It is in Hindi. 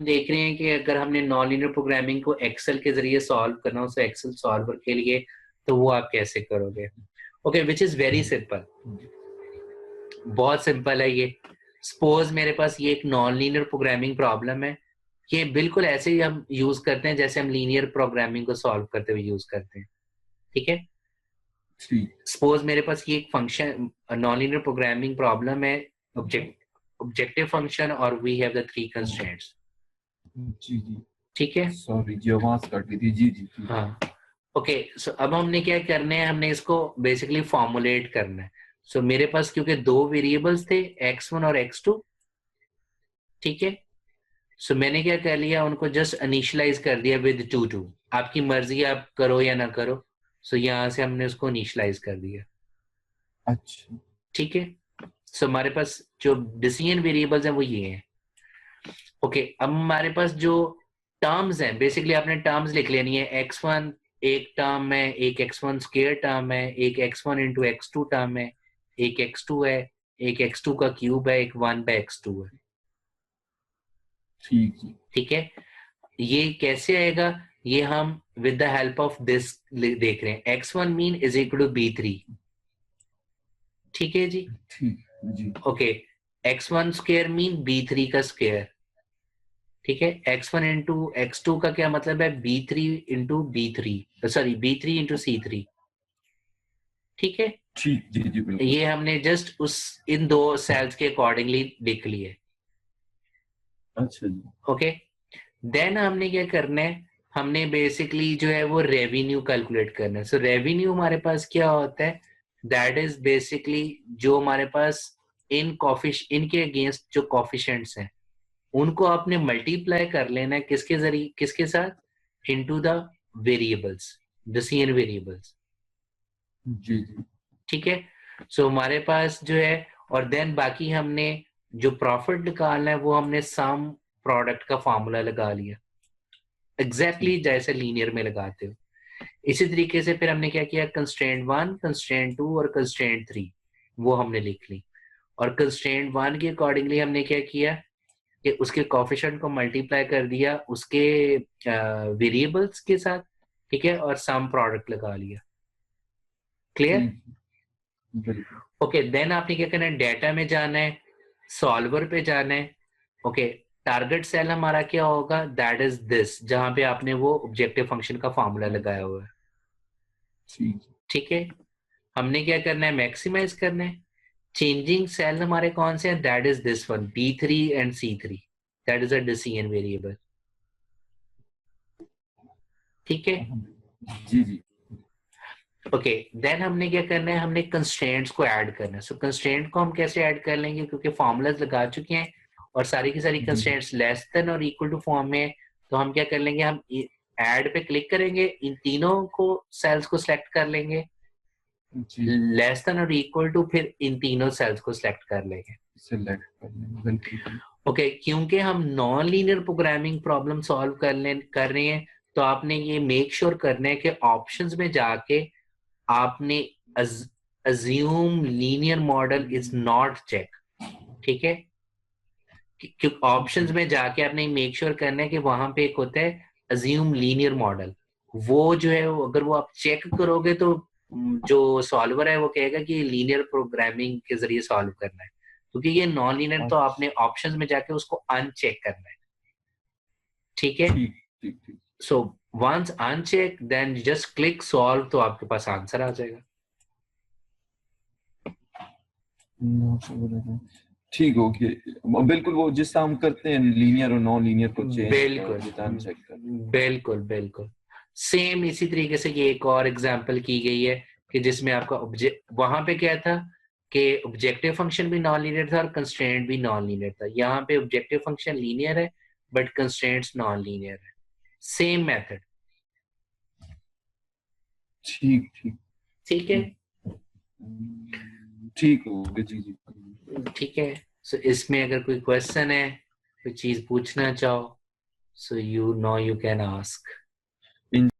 देख रहे हैं कि अगर हमने नॉन लीनियर प्रोग्रामिंग को एक्सेल के जरिए सॉल्व करना हो, तो एक्सेल सॉल्वर के लिए तो वो आप कैसे करोगे? Okay, which is very simple, बहुत सिंपल है ये। सपोज मेरे पास ये एक नॉन लीनियर प्रोग्रामिंग प्रॉब्लम है, ये बिल्कुल ऐसे ही हम यूज करते हैं जैसे हम लीनियर प्रोग्रामिंग को सॉल्व करते हुए यूज करते हैं, ठीक है। ठीक। सपोज मेरे पास ये एक function non linear programming problem है, ऑब्जेक्टिव फंक्शन, और वी हैव द 3 कंस्ट्रेंट्स, जी जी। ठीक है। सॉरी जी, आवाज कट गई थी। जी जी जी। हाँ, ओके, सो अब हमने क्या करना है, हमने इसको बेसिकली फॉर्मुलेट करना है। सो मेरे पास क्योंकि 2 वेरिएबल्स थे, x1 और x2, ठीक है। सो मैंने क्या कर लिया, उनको जस्ट इनिशियलाइज कर दिया विद 2 आपकी मर्जी, आप करो या ना करो। सो यहाँ से हमने उसको इनिशियलाइज कर दिया, अच्छा। ठीक है। सो हमारे पास जो डिसीजन वेरिएबल्स हैं वो ये हैं। ओके, अब हमारे पास जो टर्म्स हैं, बेसिकली आपने टर्म्स लिख लेनी है। x1 एक टर्म है, एक x1 स्क्वायर टर्म है, एक x1 इंटू x2 टर्म है, एक x2 है, एक x2 का क्यूब है, एक 1/x2 है, ठीक जी। ठीक है। ये कैसे आएगा, ये हम with the help of this देख रहे हैं। x1 mean is equal to b3, ठीक है जी। ठीक जी। Okay, x1 square mean b3 का स्क्वायर, ठीक है। x1 इंटू x2 का क्या मतलब है, b3 into b3, sorry b3 into c3, ठीक है। ठीक जी जी बिल्कुल। ये हमने जस्ट उस इन 2 सेल्स के अकॉर्डिंगली लिख लिए, अच्छा जी। ओके। देन हमने क्या करना है, हमने बेसिकली जो है वो रेवेन्यू कैलकुलेट करना है। सो रेवेन्यू हमारे पास क्या होता है, दैट इज बेसिकली जो हमारे पास इनके अगेंस्ट जो कॉफिशिएंट्स हैं, उनको आपने मल्टीप्लाई कर लेना है, किसके जरिए, किसके साथ, into the variables, decision variables, जी जी। ठीक है। सो हमारे पास जो है, और देन बाकी हमने जो प्रॉफिट निकालना है वो हमने सम प्रोडक्ट का फॉर्मूला लगा लिया, एग्जैक्टली ठीक। जैसे लीनियर में लगाते हो। इसी तरीके से फिर हमने क्या किया, कंस्ट्रेंट 1, कंस्ट्रेंट 2 और कंस्ट्रेंट 3 वो हमने लिख ली। और कंस्ट्रेंट 1 के अकॉर्डिंगली हमने क्या किया कि उसके कॉफिशिएंट को मल्टीप्लाई कर दिया उसके वेरिएबल्स के साथ, ठीक है, और सम प्रोडक्ट लगा लिया। क्लियर? ठीक बिल्कुल। ओके, देन आपने क्या करना है, डेटा में जाना है, सॉल्वर पे जाना है। ओके, टारगेट सेल हमारा क्या होगा, दैट इज दिस, जहां पे आपने वो ऑब्जेक्टिव फंक्शन का फॉर्मूला लगाया हुआ है, ठीक। ठीक है। हमने क्या करना है, मैक्सिमाइज करना है। चेंजिंग सेल हमारे कौन से हैं, that is this one, b3 and c3, that is a decision variable, ठीक है। जी जी। ओके, देन हमने क्या करना है, हमने कंस्ट्रेंट्स को ऐड करना है। सो कंस्ट्रेंट को हम कैसे ऐड कर लेंगे, क्योंकि फॉर्मूलाज लगा चुके हैं और सारी की सारी जी कंस्ट्रेंट्स लेस देन और इक्वल टू फॉर्म में है। तो हम क्या कर लेंगे, हम ऐड पे क्लिक करेंगे, इन तीनों को सेल्स को सिलेक्ट कर लेंगे, जी। लेस देन और इक्वल टू, फिर इन तीनों सेल्स को सिलेक्ट कर लेंगे। सिलेक्ट कर लें बिल्कुल बिल्कुल। ओके, क्योंकि हम non linear programming problem solve कर रहे हैं, तो आपने ये मेक श्योर करना है कि ऑप्शंस में जाके आपने assume linear model is not check, ठीक है। क्योंकि ऑप्शंस जी। में जाके आपने मेक श्योर करना है कि वहां पे एक होता है अज्यूम लीनियर मॉडल, वो जो है अगर वो आप चेक करोगे तो जो सॉल्वर है वो कहेगा कि लीनियर प्रोग्रामिंग के जरिए सॉल्व करना है, क्योंकि ये नॉन लीनियर, तो अच्छा। आपने ऑप्शंस में जाके उसको अनचेक करना है, ठीक है। ठीक ठीक ठीक। So once uncheck then just click solve, तो आपके पास आंसर आ जाएगा। ठीक हो गया बिल्कुल। वो जिससे हम करते हैं लीनियर और नॉन लीनियर को चेंज कर बिल्कुल, देता है, चेक कर। बिल्कुल, बिल्कुल सेम इसी तरीके से ये एक और एग्जांपल की गई है कि जिसमें आपका ऑब्जेक्ट, वहां पे क्या था कि ऑब्जेक्टिव फंक्शन भी नॉन लीनियर था और कंस्ट्रेंट भी नॉन लीनियर था। यहाँ पे ऑब्जेक्टिव फंक्शन लीनियर है बट कंस्ट्रेंट्स नॉन लीनियर है, सेम मेथड, ठीक ठीक। ठीक है। ठीक हो गया जी जी। ठीक है, सो इसमें अगर कोई क्वेश्चन है, कोई चीज पूछना चाहो, so you know you can ask.